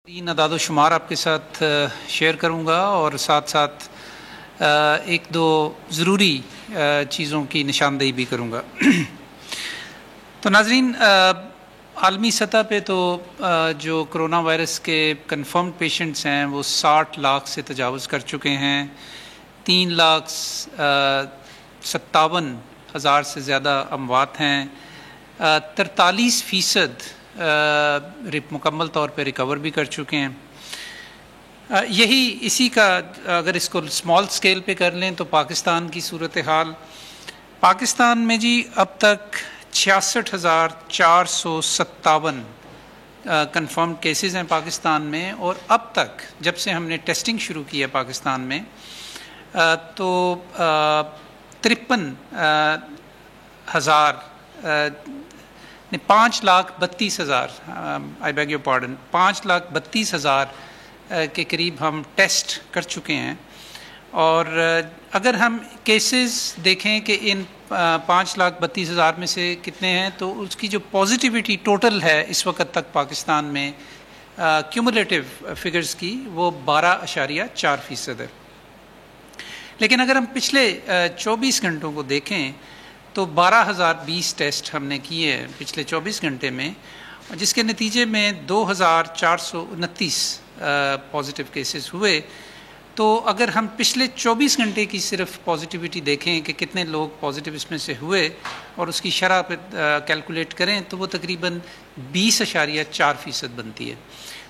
تین اعداد و شمار آپ کے ساتھ شیئر کروں گا اور ساتھ ساتھ ایک دو ضروری چیزوں کی نشاندہی بھی کروں گا۔ تو ناظرین، عالمی سطح پہ تو جو کرونا وائرس کے کنفرمڈ پیشنٹس ہیں وہ 60 لاکھ سے تجاوز کر چکے ہیں۔ 3,57,000 سے زیادہ اموات ہیں۔ 43% مکمل طور پہ ریکور بھی کر چکے ہیں۔ اسی کا اگر اس کو اسمال سکیل پہ کر لیں تو پاکستان کی صورتحال، پاکستان میں جی اب تک 66,457 کنفرم کیسز ہیں پاکستان میں، اور اب تک جب سے ہم نے ٹیسٹنگ شروع کی ہے پاکستان میں تو 53,000 5,32,000 آئی بیگ یور پارڈن 5,32,000 کے قریب ہم ٹیسٹ کر چکے ہیں۔ اور اگر ہم کیسز دیکھیں کہ ان 5,32,000 میں سے کتنے ہیں تو اس کی جو پازیٹیوٹی ٹوٹل ہے اس وقت تک پاکستان میں کیومولیٹو فگرز کی وہ 12.4% ہے۔ لیکن اگر ہم پچھلے 24 گھنٹوں کو دیکھیں تو 12,020 ٹیسٹ ہم نے کیے ہیں پچھلے 24 گھنٹے میں، جس کے نتیجے میں 2,429 پازیٹیو کیسز ہوئے۔ تو اگر ہم پچھلے 24 گھنٹے کی صرف پازیٹیوٹی دیکھیں کہ کتنے لوگ پازیٹیو اس میں سے ہوئے اور اس کی شرح پہ کیلکولیٹ کریں تو وہ تقریباً 20.4% بنتی ہے۔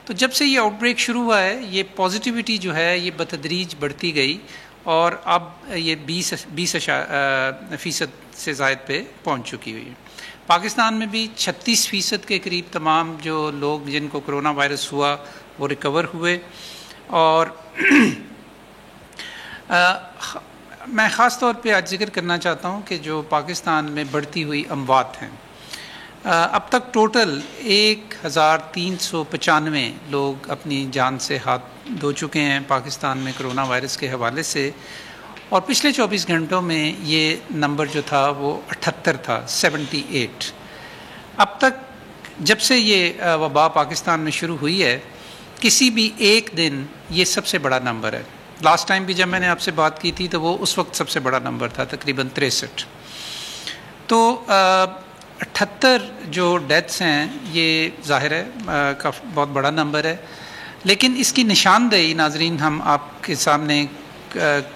تو جب سے یہ آؤٹ بریک شروع ہوا ہے یہ پازیٹیوٹی جو ہے یہ بتدریج بڑھتی گئی اور اب یہ 20% سے زائد پہ پہنچ چکی ہوئی ہے۔ پاکستان میں بھی 36% کے قریب تمام جو لوگ جن کو کرونا وائرس ہوا وہ ریکور ہوئے۔ اور میں خاص طور پہ آج ذکر کرنا چاہتا ہوں کہ جو پاکستان میں بڑھتی ہوئی اموات ہیں، اب تک ٹوٹل 1,395 لوگ اپنی جان سے ہاتھ دھو چکے ہیں پاکستان میں کرونا وائرس کے حوالے سے، اور پچھلے 24 گھنٹوں میں یہ نمبر جو تھا وہ 78 تھا، 78۔ اب تک جب سے یہ وبا پاکستان میں شروع ہوئی ہے کسی بھی ایک دن یہ سب سے بڑا نمبر ہے۔ لاسٹ ٹائم بھی جب میں نے آپ سے بات کی تھی تو وہ اس وقت سب سے بڑا نمبر تھا، تقریباً 63۔ تو 78 جو ڈیتھس ہیں یہ ظاہر ہے بہت بڑا نمبر ہے، لیکن اس کی نشاندہی ناظرین ہم آپ کے سامنے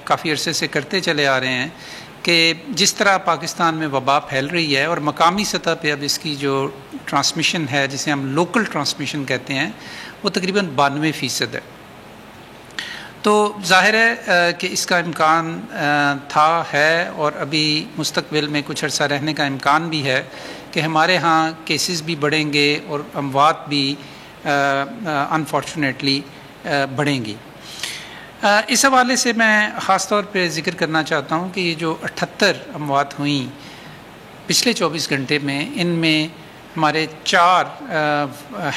کافی عرصے سے کرتے چلے آ رہے ہیں کہ جس طرح پاکستان میں وبا پھیل رہی ہے اور مقامی سطح پہ اب اس کی جو ٹرانسمیشن ہے جسے ہم لوکل ٹرانسمیشن کہتے ہیں وہ تقریباً 92% ہے۔ تو ظاہر ہے کہ اس کا امکان ہے اور ابھی مستقبل میں کچھ عرصہ رہنے کا امکان بھی ہے کہ ہمارے ہاں کیسز بھی بڑھیں گے اور اموات بھی انفارچونیٹلی بڑھیں گی۔ اس حوالے سے میں خاص طور پہ ذکر کرنا چاہتا ہوں کہ یہ جو 78 اموات ہوئیں پچھلے 24 گھنٹے میں، ان میں ہمارے 4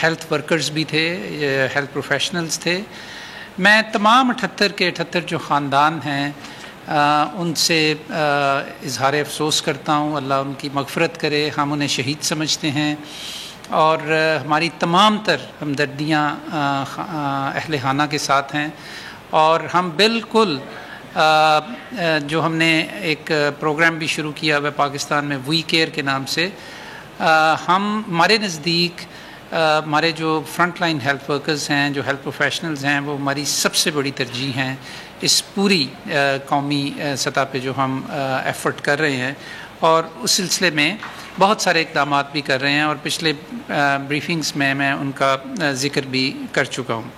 ہیلتھ ورکرز بھی تھے، ہیلتھ پروفیشنلز تھے۔ میں تمام 78 کے 78 جو خاندان ہیں ان سے اظہار افسوس کرتا ہوں، اللہ ان کی مغفرت کرے، ہم انہیں شہید سمجھتے ہیں، اور ہماری تمام تر ہمدردیاں اہل خانہ کے ساتھ ہیں۔ اور ہم بالکل جو ہم نے ایک پروگرام بھی شروع کیا ہے پاکستان میں وی کیئر کے نام سے، ہمارے نزدیک ہمارے جو فرنٹ لائن ہیلتھ ورکرز ہیں، جو ہیلتھ پروفیشنلز ہیں، وہ ہماری سب سے بڑی ترجیح ہیں اس پوری قومی سطح پہ جو ہم ایفرٹ کر رہے ہیں، اور اس سلسلے میں بہت سارے اقدامات بھی کر رہے ہیں، اور پچھلے بریفنگز میں ان کا ذکر بھی کر چکا ہوں۔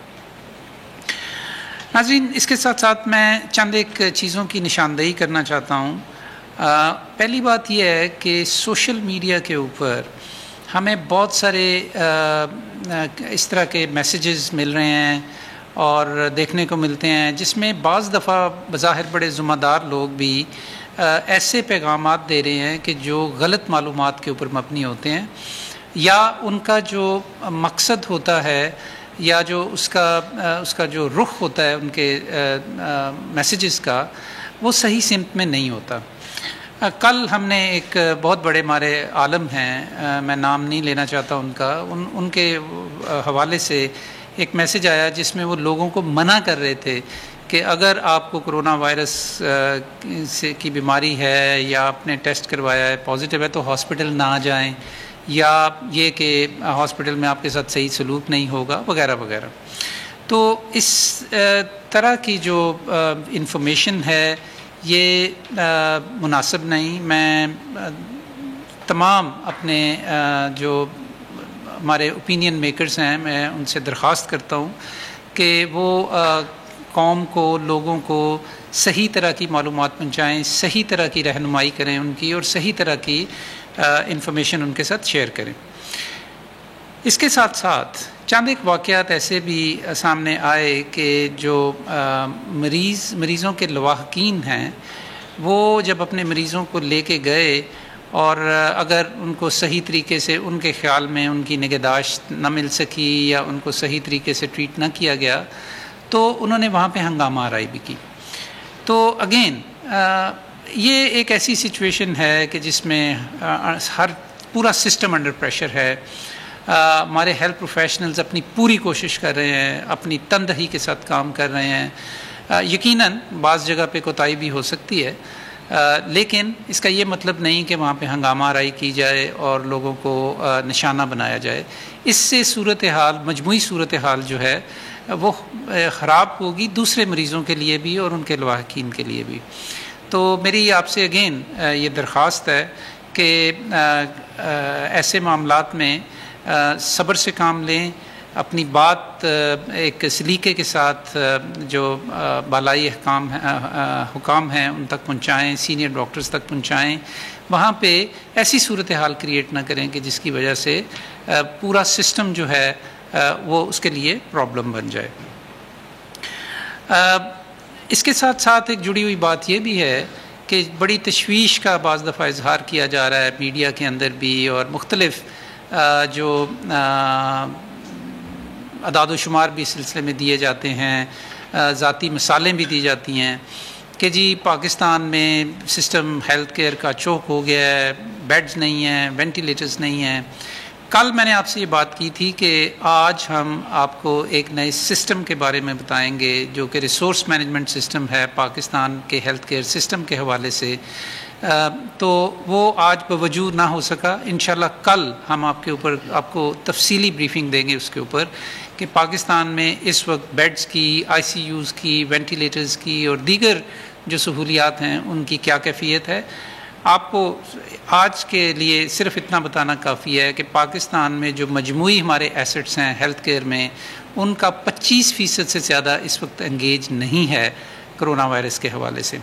ناظرین، اس کے ساتھ ساتھ میں چند ایک چیزوں کی نشاندہی کرنا چاہتا ہوں۔ پہلی بات یہ ہے کہ سوشل میڈیا کے اوپر ہمیں بہت سارے اس طرح کے میسیجز مل رہے ہیں اور دیکھنے کو ملتے ہیں جس میں بعض دفعہ بظاہر بڑے ذمہ دار لوگ بھی ایسے پیغامات دے رہے ہیں کہ جو غلط معلومات کے اوپر مبنی ہوتے ہیں، یا ان کا جو مقصد ہوتا ہے یا جو اس کا جو رخ ہوتا ہے ان کے میسیجز کا وہ صحیح سمت میں نہیں ہوتا۔ کل ہم نے ایک بہت بڑے ہمارے عالم ہیں، میں نام نہیں لینا چاہتا ان کا، ان کے حوالے سے ایک میسیج آیا جس میں وہ لوگوں کو منع کر رہے تھے کہ اگر آپ کو کرونا وائرس کی بیماری ہے یا آپ نے ٹیسٹ کروایا ہے پازیٹیو ہے تو ہاسپٹل نہ جائیں، یا یہ کہ ہاسپٹل میں آپ کے ساتھ صحیح سلوک نہیں ہوگا وغیرہ وغیرہ. تو اس طرح کی جو انفارمیشن ہے یہ مناسب نہیں. میں تمام اپنے جو ہمارے اوپینین میکرز ہیں میں ان سے درخواست کرتا ہوں کہ وہ قوم کو، لوگوں کو صحیح طرح کی معلومات پہنچائیں، صحیح طرح کی رہنمائی کریں ان کی، اور صحیح طرح کی انفارمیشن ان کے ساتھ شیئر کریں. اس کے ساتھ ساتھ چند ایک واقعات ایسے بھی سامنے آئے کہ جو مریضوں کے لواحقین ہیں وہ جب اپنے مریضوں کو لے کے گئے اور اگر ان کو صحیح طریقے سے ان کے خیال میں ان کی نگہداشت نہ مل سکی یا ان کو صحیح طریقے سے ٹریٹ نہ کیا گیا تو انہوں نے وہاں پہ ہنگامہ آرائی بھی کی. تو اگین یہ ایک ایسی سچویشن ہے کہ جس میں ہر پورا سسٹم انڈر پریشر ہے. ہمارے ہیلتھ پروفیشنلز اپنی پوری کوشش کر رہے ہیں، اپنی تندہی کے ساتھ کام کر رہے ہیں. یقیناً بعض جگہ پہ کوتاہی بھی ہو سکتی ہے، لیکن اس کا یہ مطلب نہیں کہ وہاں پہ ہنگامہ آرائی کی جائے اور لوگوں کو نشانہ بنایا جائے. اس سے صورتحال، مجموعی صورتحال جو ہے وہ خراب ہوگی دوسرے مریضوں کے لیے بھی اور ان کے لواحقین کے لیے بھی. تو میری آپ سے اگین یہ درخواست ہے کہ ایسے معاملات میں صبر سے کام لیں، اپنی بات ایک سلیقے کے ساتھ جو بالائی حکام ہیں ان تک پہنچائیں، سینئر ڈاکٹرز تک پہنچائیں. وہاں پہ ایسی صورتحال کریٹ نہ کریں کہ جس کی وجہ سے پورا سسٹم جو ہے وہ اس کے لیے پرابلم بن جائے. اس کے ساتھ ساتھ ایک جڑی ہوئی بات یہ بھی ہے کہ بڑی تشویش کا بعض دفعہ اظہار کیا جا رہا ہے میڈیا کے اندر بھی، اور مختلف جو اعداد و شمار بھی اس سلسلے میں دیے جاتے ہیں، ذاتی مثالیں بھی دی جاتی ہیں کہ جی پاکستان میں سسٹم ہیلتھ کیئر کا چوک ہو گیا ہے، بیڈز نہیں ہیں، وینٹیلیٹرز نہیں ہیں. کل میں نے آپ سے یہ بات کی تھی کہ آج ہم آپ کو ایک نئے سسٹم کے بارے میں بتائیں گے جو کہ ریسورس مینجمنٹ سسٹم ہے پاکستان کے ہیلتھ کیئر سسٹم کے حوالے سے. تو وہ آج بوجود نہ ہو سکا. انشاءاللہ کل ہم آپ کو تفصیلی بریفنگ دیں گے اس کے اوپر کہ پاکستان میں اس وقت بیڈز کی، آئی سی یوز کی، وینٹیلیٹرز کی اور دیگر جو سہولیات ہیں ان کی کیا کیفیت ہے. آپ کو آج کے لیے صرف اتنا بتانا کافی ہے کہ پاکستان میں جو مجموعی ہمارے ایسٹس ہیں ہیلتھ کیئر میں ان کا 25% سے زیادہ اس وقت انگیج نہیں ہے کرونا وائرس کے حوالے سے.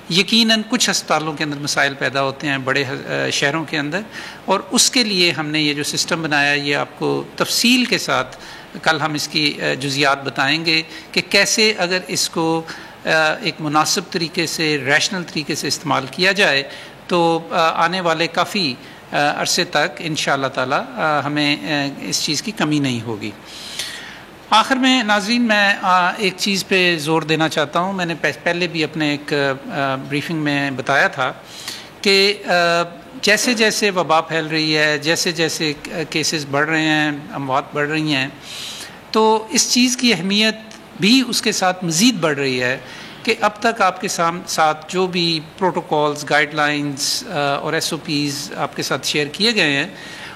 یقیناً کچھ ہسپتالوں کے اندر مسائل پیدا ہوتے ہیں بڑے شہروں کے اندر، اور اس کے لیے ہم نے یہ جو سسٹم بنایا یہ آپ کو تفصیل کے ساتھ کل ہم اس کی جزیات بتائیں گے کہ کیسے اگر اس کو ایک مناسب طریقے سے، ریشنل طریقے سے استعمال کیا جائے تو آنے والے کافی عرصے تک انشاءاللہ تعالی ہمیں اس چیز کی کمی نہیں ہوگی. آخر میں ناظرین میں ایک چیز پہ زور دینا چاہتا ہوں. میں نے پہلے بھی اپنے ایک بریفنگ میں بتایا تھا کہ جیسے جیسے وبا پھیل رہی ہے، جیسے جیسے کیسز بڑھ رہے ہیں، اموات بڑھ رہی ہیں، تو اس چیز کی اہمیت بھی اس کے ساتھ مزید بڑھ رہی ہے کہ اب تک آپ کے ساتھ جو بھی پروٹوکولز، گائیڈ لائنز اور ایس او پیز آپ کے ساتھ شیئر کیے گئے ہیں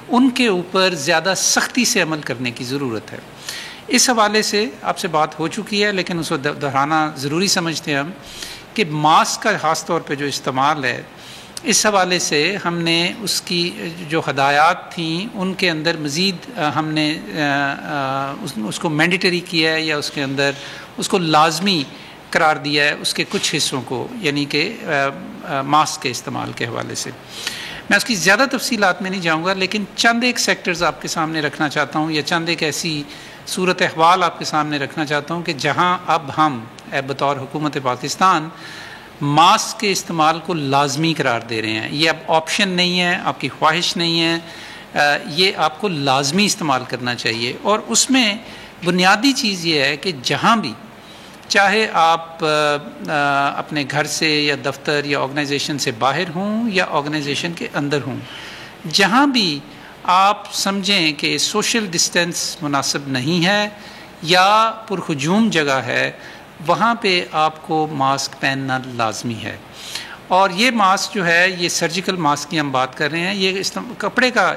ان کے اوپر زیادہ سختی سے عمل کرنے کی ضرورت ہے. اس حوالے سے آپ سے بات ہو چکی ہے لیکن اس کو دہرانا ضروری سمجھتے ہیں ہم کہ ماسک کا خاص طور پہ جو استعمال ہے، اس حوالے سے ہم نے اس کی جو ہدایات تھیں ان کے اندر مزید ہم نے اس کو مینڈیٹری کیا ہے یا اس کے اندر اس کو لازمی قرار دیا ہے اس کے کچھ حصوں کو، یعنی کہ ماسک کے استعمال کے حوالے سے. میں اس کی زیادہ تفصیلات میں نہیں جاؤں گا لیکن چند ایک سیکٹرز آپ کے سامنے رکھنا چاہتا ہوں یا چند ایک ایسی صورت احوال آپ کے سامنے رکھنا چاہتا ہوں کہ جہاں اب ہم بطور حکومت پاکستان ماسک کے استعمال کو لازمی قرار دے رہے ہیں. یہ اب آپشن نہیں ہے، آپ کی خواہش نہیں ہے، یہ آپ کو لازمی استعمال کرنا چاہیے. اور اس میں بنیادی چیز یہ ہے کہ جہاں بھی چاہے آپ اپنے گھر سے یا دفتر یا آرگنائزیشن سے باہر ہوں یا آرگنائزیشن کے اندر ہوں، جہاں بھی آپ سمجھیں کہ سوشل ڈسٹینس مناسب نہیں ہے یا پرہجوم جگہ ہے وہاں پہ آپ کو ماسک پہننا لازمی ہے. اور یہ ماسک جو ہے یہ سرجیکل ماسک کی ہم بات کر رہے ہیں, یہ کپڑے کا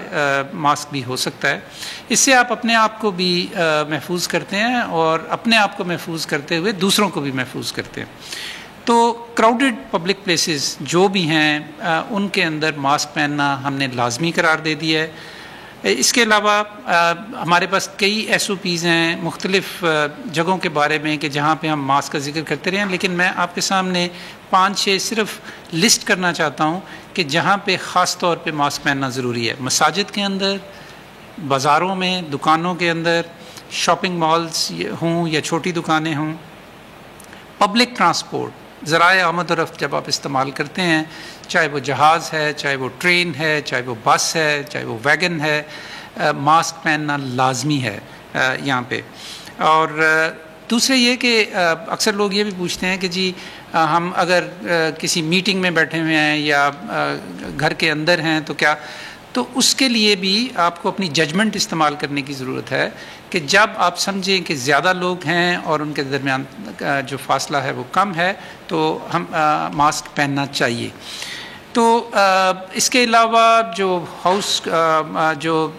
ماسک بھی ہو سکتا ہے. اس سے آپ اپنے آپ کو بھی محفوظ کرتے ہیں اور اپنے آپ کو محفوظ کرتے ہوئے دوسروں کو بھی محفوظ کرتے ہیں. تو کراؤڈڈ پبلک پلیسز جو بھی ہیں ان کے اندر ماسک پہننا ہم نے لازمی قرار دے دیا ہے. اس کے علاوہ ہمارے پاس کئی ایس او پیز ہیں مختلف جگہوں کے بارے میں کہ جہاں پہ ہم ماسک کا ذکر کرتے رہے ہیں, لیکن میں آپ کے سامنے 5-6 صرف لسٹ کرنا چاہتا ہوں کہ جہاں پہ خاص طور پہ ماسک پہننا ضروری ہے. مساجد کے اندر, بازاروں میں, دکانوں کے اندر, شاپنگ مالز ہوں یا چھوٹی دکانیں ہوں, پبلک ٹرانسپورٹ, ذرائع آمد و رفت جب آپ استعمال کرتے ہیں, چاہے وہ جہاز ہے, چاہے وہ ٹرین ہے, چاہے وہ بس ہے, چاہے وہ ویگن ہے, ماسک پہننا لازمی ہے یہاں پہ. اور دوسرے یہ کہ اکثر لوگ یہ بھی پوچھتے ہیں کہ جی ہم اگر کسی میٹنگ میں بیٹھے ہوئے ہیں یا گھر کے اندر ہیں تو کیا, تو اس کے لیے بھی آپ کو اپنی ججمنٹ استعمال کرنے کی ضرورت ہے کہ جب آپ سمجھیں کہ زیادہ لوگ ہیں اور ان کے درمیان جو فاصلہ ہے وہ کم ہے تو ہم ماسک پہننا چاہیے. تو اس کے علاوہ جو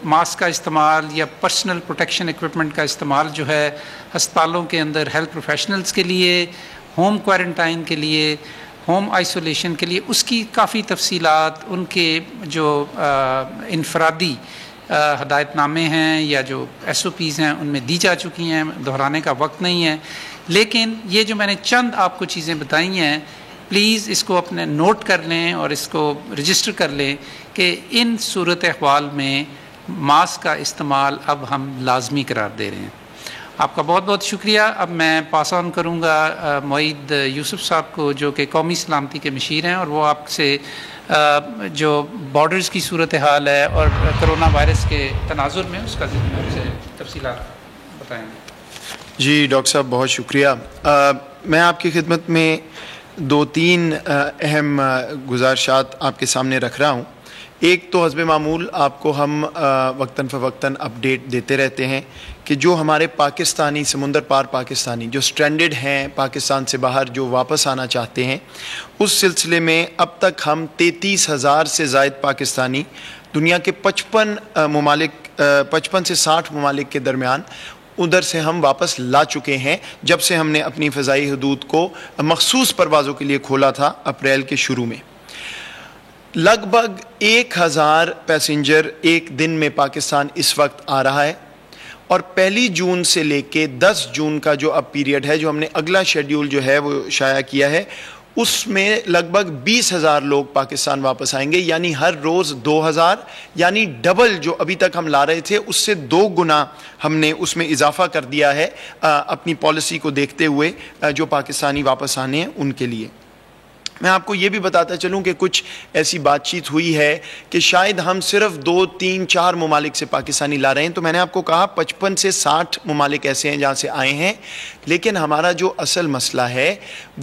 ماسک کا استعمال یا پرسنل پروٹیکشن ایکوپمنٹ کا استعمال جو ہے ہسپتالوں کے اندر ہیلتھ پروفیشنلز کے لیے, ہوم کوارنٹائن کے لیے, ہوم آئسولیشن کے لیے, اس کی کافی تفصیلات ان کے جو انفرادی ہدایت نامے ہیں یا جو ایس او پیز ہیں ان میں دی جا چکی ہیں, دہرانے کا وقت نہیں ہے. لیکن یہ جو میں نے چند آپ کو چیزیں بتائی ہیں, پلیز اس کو اپنے نوٹ کر لیں اور اس کو رجسٹر کر لیں کہ ان صورت احوال میں ماسک کا استعمال اب ہم لازمی قرار دے رہے ہیں. آپ کا بہت بہت شکریہ. اب میں پاس آن کروں گا معید یوسف صاحب کو جو کہ قومی سلامتی کے مشیر ہیں, اور وہ آپ سے جو بارڈرز کی صورتحال ہے اور کرونا وائرس کے تناظر میں اس کا تفصیلات بتائیں گے. جی ڈاکٹر صاحب بہت شکریہ. میں آپ کی خدمت میں 2-3 اہم گزارشات آپ کے سامنے رکھ رہا ہوں. ایک تو حسب معمول آپ کو ہم وقتاً فوقتاً اپڈیٹ دیتے رہتے ہیں کہ جو ہمارے پاکستانی سمندر پار پاکستانی جو سٹرینڈڈ ہیں پاکستان سے باہر, جو واپس آنا چاہتے ہیں, اس سلسلے میں اب تک ہم 33,000 سے زائد پاکستانی دنیا کے 55 سے 60 ممالک کے درمیان ادھر سے ہم واپس لا چکے ہیں جب سے ہم نے اپنی فضائی حدود کو مخصوص پروازوں کے لیے کھولا تھا اپریل کے شروع میں. لگ بھگ 1,000 پیسنجر ایک دن میں پاکستان اس وقت آ رہا ہے, اور 1 جون سے لے کے 10 جون کا جو اب پیریڈ ہے, جو ہم نے اگلا شیڈیول جو ہے وہ شائع کیا ہے, اس میں لگ بھگ 20,000 لوگ پاکستان واپس آئیں گے. یعنی ہر روز 2,000, یعنی ڈبل جو ابھی تک ہم لا رہے تھے اس سے 2 گنا ہم نے اس میں اضافہ کر دیا ہے اپنی پالیسی کو دیکھتے ہوئے جو پاکستانی واپس آنے ہیں ان کے لیے. میں آپ کو یہ بھی بتاتا چلوں کہ کچھ ایسی بات چیت ہوئی ہے کہ شاید ہم صرف 2-3-4 ممالک سے پاکستانی لا رہے ہیں. تو میں نے آپ کو کہا 55 سے 60 ممالک ایسے ہیں جہاں سے آئے ہیں, لیکن ہمارا جو اصل مسئلہ ہے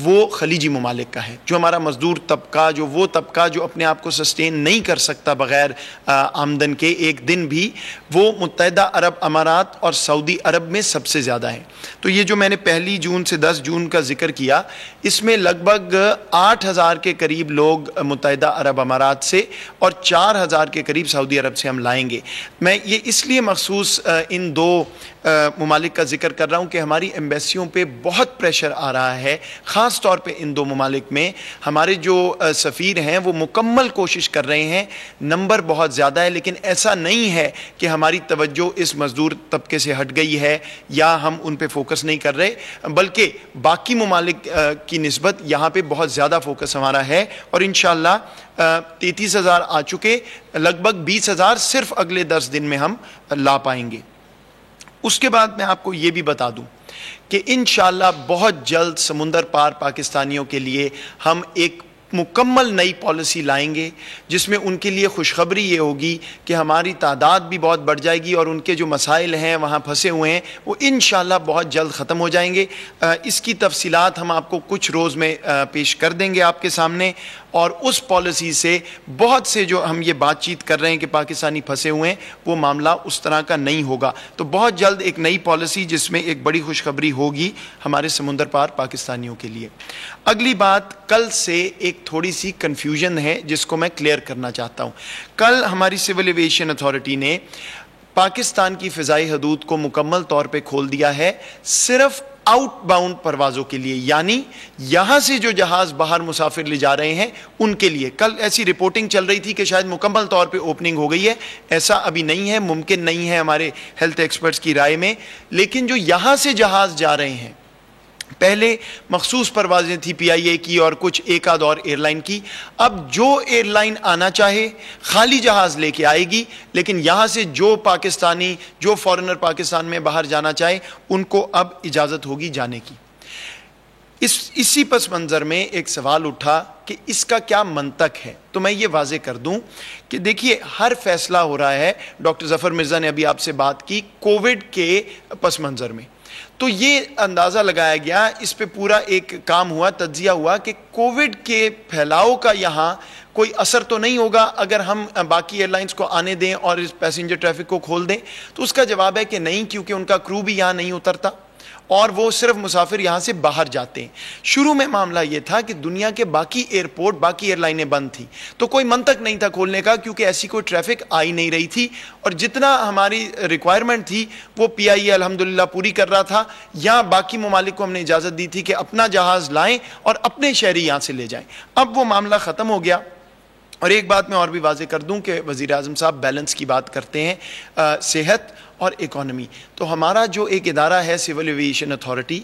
وہ خلیجی ممالک کا ہے. جو ہمارا مزدور طبقہ, جو وہ طبقہ جو اپنے آپ کو سسٹین نہیں کر سکتا بغیر آمدن کے ایک دن بھی, وہ متحدہ عرب امارات اور سعودی عرب میں سب سے زیادہ ہے. تو یہ جو میں نے 1 جون سے 10 جون کا ذکر کیا, اس میں لگ بھگ 8,000 کے قریب لوگ متحدہ عرب امارات سے اور 4,000 کے قریب سعودی عرب سے ہم لائیں گے. میں یہ اس لیے مخصوص ان 2 ممالک کا ذکر کر رہا ہوں کہ ہماری ایمبیسیوں پہ بہت پریشر آ رہا ہے, خاص طور پہ ان 2 ممالک میں. ہمارے جو سفیر ہیں وہ مکمل کوشش کر رہے ہیں, نمبر بہت زیادہ ہے, لیکن ایسا نہیں ہے کہ ہماری توجہ اس مزدور طبقے سے ہٹ گئی ہے یا ہم ان پہ فوکس نہیں کر رہے, بلکہ باقی ممالک کی نسبت یہاں پہ بہت زیادہ فوکس ہمارا ہے. اور انشاءاللہ 33,000 آ چکے, لگ بھگ 20,000 صرف اگلے 10 دن میں ہم لا پائیں گے. اس کے بعد میں آپ کو یہ بھی بتا دوں کہ انشاءاللہ بہت جلد سمندر پار پاکستانیوں کے لیے ہم ایک مکمل نئی پالیسی لائیں گے, جس میں ان کے لیے خوشخبری یہ ہوگی کہ ہماری تعداد بھی بہت بڑھ جائے گی اور ان کے جو مسائل ہیں وہاں پھنسے ہوئے ہیں وہ انشاءاللہ بہت جلد ختم ہو جائیں گے. اس کی تفصیلات ہم آپ کو کچھ روز میں پیش کر دیں گے آپ کے سامنے. اور اس پالیسی سے بہت سے جو ہم یہ بات چیت کر رہے ہیں کہ پاکستانی پھنسے ہوئے ہیں وہ معاملہ اس طرح کا نہیں ہوگا. تو بہت جلد ایک نئی پالیسی جس میں ایک بڑی خوشخبری ہوگی ہمارے سمندر پار پاکستانیوں کے لیے. اگلی بات, کل سے ایک تھوڑی سی کنفیوژن ہے جس کو میں کلیئر کرنا چاہتا ہوں. کل ہماری سول ایویشن اتھارٹی نے پاکستان کی فضائی حدود کو مکمل طور پہ کھول دیا ہے صرف آؤٹ باؤنڈ پروازوں کے لیے, یعنی یہاں سے جو جہاز باہر مسافر لے جا رہے ہیں ان کے لیے. کل ایسی رپورٹنگ چل رہی تھی کہ شاید مکمل طور پہ اوپننگ ہو گئی ہے, ایسا ابھی نہیں ہے, ممکن نہیں ہے ہمارے ہیلتھ ایکسپرٹس کی رائے میں. لیکن جو یہاں سے جہاز جا رہے ہیں, پہلے مخصوص پروازیں تھی پی آئی اے کی اور کچھ ایک آدھ اور ایئر لائن کی, اب جو ایئر لائن آنا چاہے خالی جہاز لے کے آئے گی, لیکن یہاں سے جو پاکستانی, جو فارنر پاکستان میں باہر جانا چاہے ان کو اب اجازت ہوگی جانے کی. اسی پس منظر میں ایک سوال اٹھا کہ اس کا کیا منطق ہے. تو میں یہ واضح کر دوں کہ دیکھیے ہر فیصلہ ہو رہا ہے, ڈاکٹر ظفر مرزا نے ابھی آپ سے بات کی کووڈ کے پس منظر میں, تو یہ اندازہ لگایا گیا, اس پہ پورا ایک کام ہوا, تجزیہ ہوا کہ کووڈ کے پھیلاؤ کا یہاں کوئی اثر تو نہیں ہوگا اگر ہم باقی ایئر لائنز کو آنے دیں اور اس پیسنجر ٹریفک کو کھول دیں. تو اس کا جواب ہے کہ نہیں, کیونکہ ان کا کرو بھی یہاں نہیں اترتا اور وہ صرف مسافر یہاں سے باہر جاتے ہیں. شروع میں معاملہ یہ تھا کہ دنیا کے باقی ایئرپورٹ, باقی ایئر لائنیں بند تھیں, تو کوئی منطق نہیں تھا کھولنے کا کیونکہ ایسی کوئی ٹریفک آئی نہیں رہی تھی, اور جتنا ہماری ریکوائرمنٹ تھی وہ پی آئی اے الحمدللہ پوری کر رہا تھا. یہاں باقی ممالک کو ہم نے اجازت دی تھی کہ اپنا جہاز لائیں اور اپنے شہری یہاں سے لے جائیں. اب وہ معاملہ ختم ہو گیا. اور ایک بات میں اور بھی واضح کر دوں کہ وزیر اعظم صاحب بیلنس کی بات کرتے ہیں, صحت اور اکانومی. تو ہمارا جو ایک ادارہ ہے سول ایویشن اتھارٹی,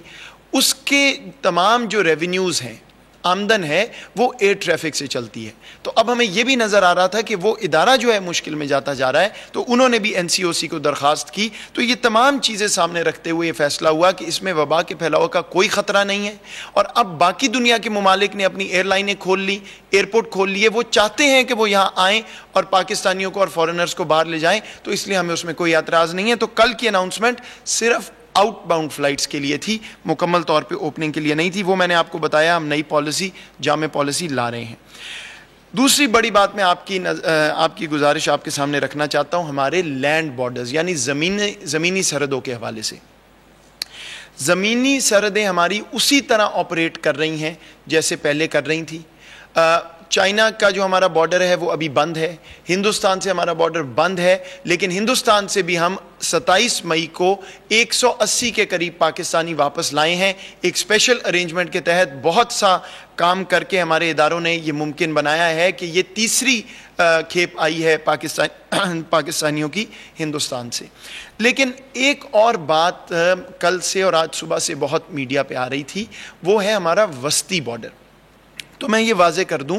اس کے تمام جو ریونیوز ہیں, آمدن ہے, وہ ایئر ٹریفک سے چلتی ہے. تو اب ہمیں یہ بھی نظر آ رہا تھا کہ وہ ادارہ جو ہے مشکل میں جاتا جا رہا ہے, تو انہوں نے بھی این سی او سی کو درخواست کی. تو یہ تمام چیزیں سامنے رکھتے ہوئے یہ فیصلہ ہوا کہ اس میں وبا کے پھیلاؤ کا کوئی خطرہ نہیں ہے. اور اب باقی دنیا کے ممالک نے اپنی ایئر لائنیں کھول لی, ایئرپورٹ کھول لیے, وہ چاہتے ہیں کہ وہ یہاں آئیں اور پاکستانیوں کو اور فارنرز کو باہر لے جائیں, تو اس لیے ہمیں اس میں کوئی اعتراض نہیں ہے. تو کل کی اناؤنسمنٹ صرف آؤٹ باؤنڈ فلائٹس کے لیے تھی, مکمل طور پہ اوپننگ کے لیے نہیں تھی. وہ میں نے آپ کو بتایا, ہم نئی پالیسی, جامع پالیسی لا رہے ہیں. دوسری بڑی بات میں آپ کی گزارش آپ کے سامنے رکھنا چاہتا ہوں, ہمارے لینڈ بارڈرز یعنی زمینی سرحدوں کے حوالے سے. زمینی سرحدیں ہماری اسی طرح آپریٹ کر رہی ہیں جیسے پہلے کر رہی تھی. چائنا کا جو ہمارا بارڈر ہے وہ ابھی بند ہے, ہندوستان سے ہمارا بارڈر بند ہے, لیکن ہندوستان سے بھی ہم 27 مئی کو 180 کے قریب پاکستانی واپس لائے ہیں. ایک اسپیشل ارینجمنٹ کے تحت بہت سا کام کر کے ہمارے اداروں نے یہ ممکن بنایا ہے کہ یہ تیسری کھیپ آئی ہے پاکستانیوں کی ہندوستان سے. لیکن ایک اور بات کل سے اور آج صبح سے بہت میڈیا پہ آ رہی تھی, وہ ہے ہمارا وسطی بارڈر. تو میں یہ واضح کر دوں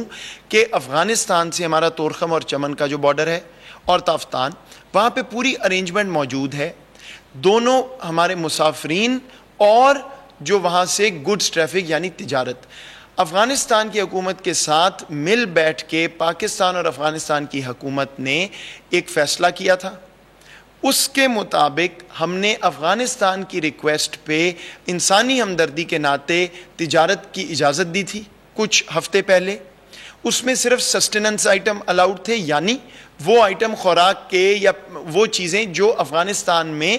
کہ افغانستان سے ہمارا تورخم اور چمن کا جو بارڈر ہے اور تافتان, وہاں پہ پوری ارینجمنٹ موجود ہے. دونوں ہمارے مسافرین اور جو وہاں سے گڈز ٹریفک یعنی تجارت, افغانستان کی حکومت کے ساتھ مل بیٹھ کے پاکستان اور افغانستان کی حکومت نے ایک فیصلہ کیا تھا. اس کے مطابق ہم نے افغانستان کی ریکویسٹ پہ انسانی ہمدردی کے ناطے تجارت کی اجازت دی تھی کچھ ہفتے پہلے. اس میں صرف سسٹیننس آئٹم الاؤڈ تھے, یعنی وہ آئٹم خوراک کے یا وہ چیزیں جو افغانستان میں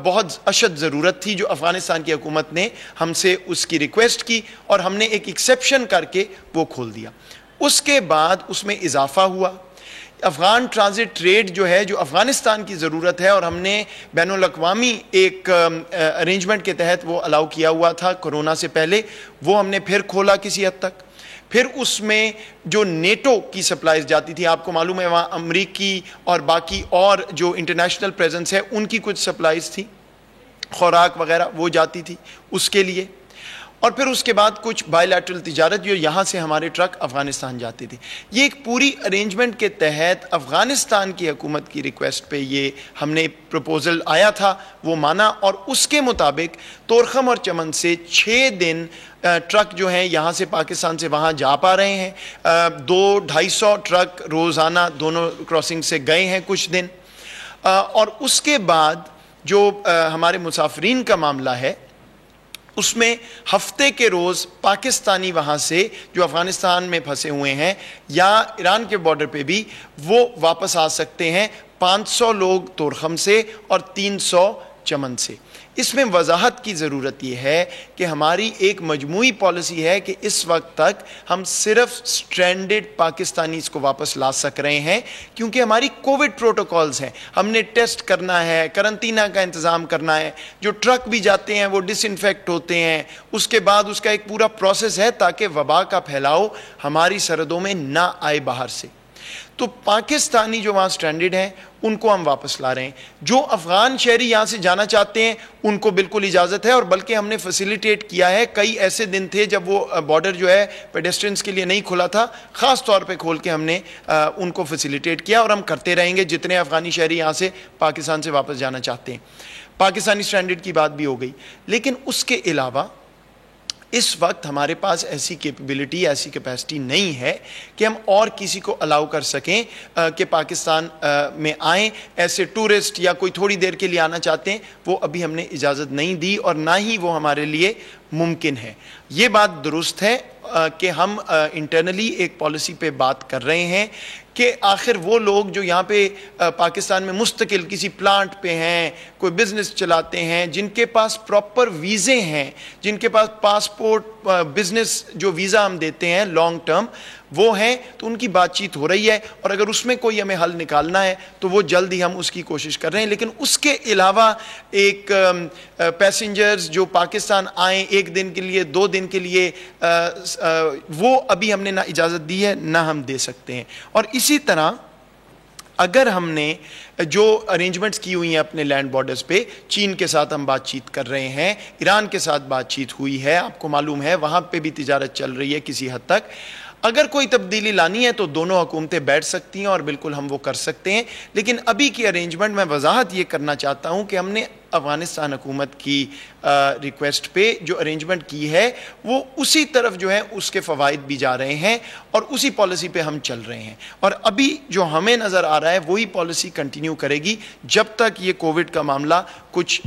بہت اشد ضرورت تھی, جو افغانستان کی حکومت نے ہم سے اس کی ریکویسٹ کی اور ہم نے ایک ایکسیپشن کر کے وہ کھول دیا. اس کے بعد اس میں اضافہ ہوا. افغان ٹرانزٹ ٹریڈ جو ہے, جو افغانستان کی ضرورت ہے, اور ہم نے بین الاقوامی ایک ارینجمنٹ کے تحت وہ الاؤ کیا ہوا تھا کورونا سے پہلے, وہ ہم نے پھر کھولا کسی حد تک. پھر اس میں جو نیٹو کی سپلائز جاتی تھی, آپ کو معلوم ہے وہاں امریکی اور باقی اور جو انٹرنیشنل پریزنس ہے ان کی کچھ سپلائز تھی, خوراک وغیرہ وہ جاتی تھی اس کے لیے. اور پھر اس کے بعد کچھ بائی لیٹرل تجارت جو یہاں سے ہمارے ٹرک افغانستان جاتے تھے. یہ ایک پوری ارینجمنٹ کے تحت افغانستان کی حکومت کی ریکویسٹ پہ یہ ہم نے پروپوزل آیا تھا, وہ مانا, اور اس کے مطابق تورخم اور چمن سے 6 دن ٹرک جو ہیں یہاں سے پاکستان سے وہاں جا پا رہے ہیں. 200-250 ٹرک روزانہ دونوں کراسنگ سے گئے ہیں کچھ دن. اور اس کے بعد جو ہمارے مسافرین کا معاملہ ہے, اس میں ہفتے کے روز پاکستانی وہاں سے جو افغانستان میں پھنسے ہوئے ہیں یا ایران کے بارڈر پہ بھی وہ واپس آ سکتے ہیں، 500 لوگ تورخم سے اور 300 چمن سے۔ اس میں وضاحت کی ضرورت یہ ہے کہ ہماری ایک مجموعی پالیسی ہے کہ اس وقت تک ہم صرف سٹرینڈڈ پاکستانیز کو واپس لا سک رہے ہیں، کیونکہ ہماری کووڈ پروٹوکولز ہیں، ہم نے ٹیسٹ کرنا ہے، کرنٹینہ کا انتظام کرنا ہے، جو ٹرک بھی جاتے ہیں وہ ڈس انفیکٹ ہوتے ہیں، اس کے بعد اس کا ایک پورا پروسیس ہے تاکہ وبا کا پھیلاؤ ہماری سرحدوں میں نہ آئے باہر سے۔ تو پاکستانی جو وہاں سٹرینڈڈ ہیں ان کو ہم واپس لا رہے ہیں، جو افغان شہری یہاں سے جانا چاہتے ہیں ان کو بالکل اجازت ہے، اور بلکہ ہم نے فیسیلیٹیٹ کیا ہے۔ کئی ایسے دن تھے جب وہ بارڈر جو ہے پیڈسٹرینز کے لیے نہیں کھلا تھا، خاص طور پہ کھول کے ہم نے ان کو فیسیلیٹیٹ کیا، اور ہم کرتے رہیں گے جتنے افغانی شہری یہاں سے پاکستان سے واپس جانا چاہتے ہیں۔ پاکستانی سٹرینڈڈ کی بات بھی ہو گئی، لیکن اس کے علاوہ اس وقت ہمارے پاس ایسی کیپیبلٹی، ایسی کیپیسٹی نہیں ہے کہ ہم اور کسی کو الاؤ کر سکیں کہ پاکستان میں آئیں۔ ایسے ٹورسٹ یا کوئی تھوڑی دیر کے لیے آنا چاہتے ہیں، وہ ابھی ہم نے اجازت نہیں دی، اور نہ ہی وہ ہمارے لیے ممکن ہے۔ یہ بات درست ہے کہ ہم انٹرنلی ایک پالیسی پہ بات کر رہے ہیں کہ آخر وہ لوگ جو یہاں پہ پاکستان میں مستقل کسی پلانٹ پہ ہیں، کوئی بزنس چلاتے ہیں، جن کے پاس پراپر ویزے ہیں، جن کے پاس پاسپورٹ بزنس جو ویزا ہم دیتے ہیں لانگ ٹرم وہ ہیں، تو ان کی بات چیت ہو رہی ہے، اور اگر اس میں کوئی ہمیں حل نکالنا ہے تو وہ جلد ہی ہم اس کی کوشش کر رہے ہیں۔ لیکن اس کے علاوہ ایک پیسنجرز جو پاکستان آئیں 1 دن کے لیے، 2 دن کے لیے، وہ ابھی ہم نے نہ اجازت دی ہے نہ ہم دے سکتے ہیں۔ اور اسی طرح اگر ہم نے جو ارینجمنٹس کی ہوئی ہیں اپنے لینڈ بارڈرز پہ، چین کے ساتھ ہم بات چیت کر رہے ہیں، ایران کے ساتھ بات چیت ہوئی ہے، آپ کو معلوم ہے وہاں پہ بھی تجارت چل رہی ہے کسی حد تک، اگر کوئی تبدیلی لانی ہے تو دونوں حکومتیں بیٹھ سکتی ہیں اور بالکل ہم وہ کر سکتے ہیں۔ لیکن ابھی کی ارینجمنٹ میں وضاحت یہ کرنا چاہتا ہوں کہ ہم نے افغانستان حکومت کی ریکویسٹ پہ جو ارینجمنٹ کی ہے وہ اسی طرف جو ہے اس کے فوائد بھی جا رہے ہیں، اور اسی پالیسی پہ ہم چل رہے ہیں، اور ابھی جو ہمیں نظر آ رہا ہے وہی پالیسی کنٹینیو کرے گی جب تک یہ کووڈ کا معاملہ کچھ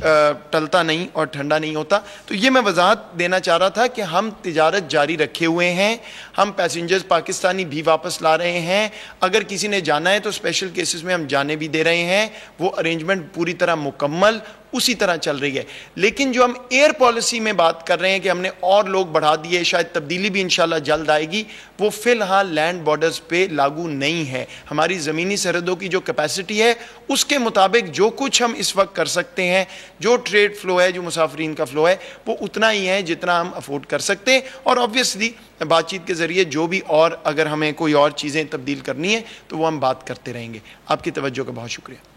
ٹلتا نہیں اور ٹھنڈا نہیں ہوتا۔ تو یہ میں وضاحت دینا چاہ رہا تھا کہ ہم تجارت جاری رکھے ہوئے ہیں، ہم پیسنجرز پاکستانی بھی واپس لا رہے ہیں، اگر کسی نے جانا ہے تو اسپیشل کیسز میں ہم جانے بھی دے رہے ہیں، وہ ارینجمنٹ پوری طرح مکمل اسی طرح چل رہی ہے۔ لیکن جو ہم ایئر پالیسی میں بات کر رہے ہیں کہ ہم نے اور لوگ بڑھا دیے، شاید تبدیلی بھی انشاءاللہ جلد آئے گی، وہ فی الحال لینڈ بارڈرز پہ لاگو نہیں ہے۔ ہماری زمینی سرحدوں کی جو کیپیسٹی ہے اس کے مطابق جو کچھ ہم اس وقت کر سکتے ہیں، جو ٹریڈ فلو ہے، جو مسافرین کا فلو ہے، وہ اتنا ہی ہے جتنا ہم افورڈ کر سکتے ہیں، اور آبویسلی بات چیت کے ذریعے جو بھی اور اگر ہمیں کوئی اور چیزیں تبدیل کرنی ہے تو وہ ہم بات کرتے رہیں گے۔ آپ کی توجہ کا بہت شکریہ۔